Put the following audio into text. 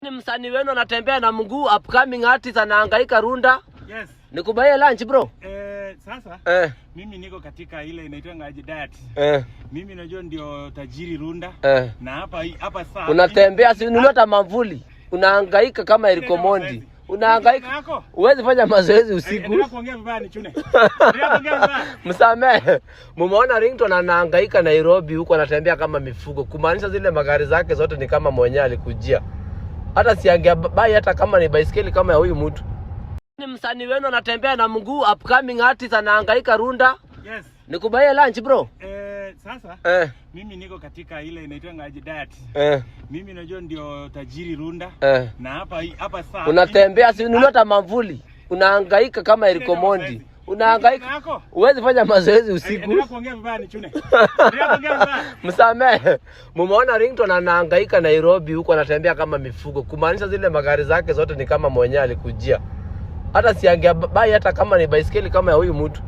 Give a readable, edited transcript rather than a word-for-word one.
Ni msanii wenu anatembea na mguu, upcoming artist anahangaika Runda. Yes. Nikubaye lunch bro. Sasa mimi niko katika ile inaitwa ngaji diet. Mimi najua ndio tajiri Runda. Na hapa saa unatembea si ununue Mwavuli. Unahangaika kama Erikomondi. Unahangaika. Uwezi fanya mazoezi usiku. Ndio kuongea vibaya ni chune. Ndio kuongea vibaya. Msamehe. Mumeona Ringtone anahangaika Nairobi huko, anatembea kama mifugo. Kumaanisha zile magari zake zote ni kama mwenyewe alikujia. Hata siangebai hata kama ni baiskeli kama ya huyu mtu. Ni msanii wenu anatembea na mguu, upcoming artist anahangaika Runda. Yes. Nikubaye lunch bro. Sasa mimi niko katika ile inaitwa ngaji diet. Mimi najua ndio tajiri Runda. Na hapa saa unatembea si ununue Mwavuli. Unahangaika kama Erikomondi. Unahangaika. Uwezi fanya mazoezi usiku. Ndio kuongea vibaya ni chune. Ndio kuongea vibaya. Msamehe. Mumeona Ringtone anahangaika Nairobi huko, anatembea kama mifugo. Kumaanisha zile magari zake zote ni kama mwenyewe alikujia. Hata siangebai hata kama ni baiskeli kama ya huyu mtu.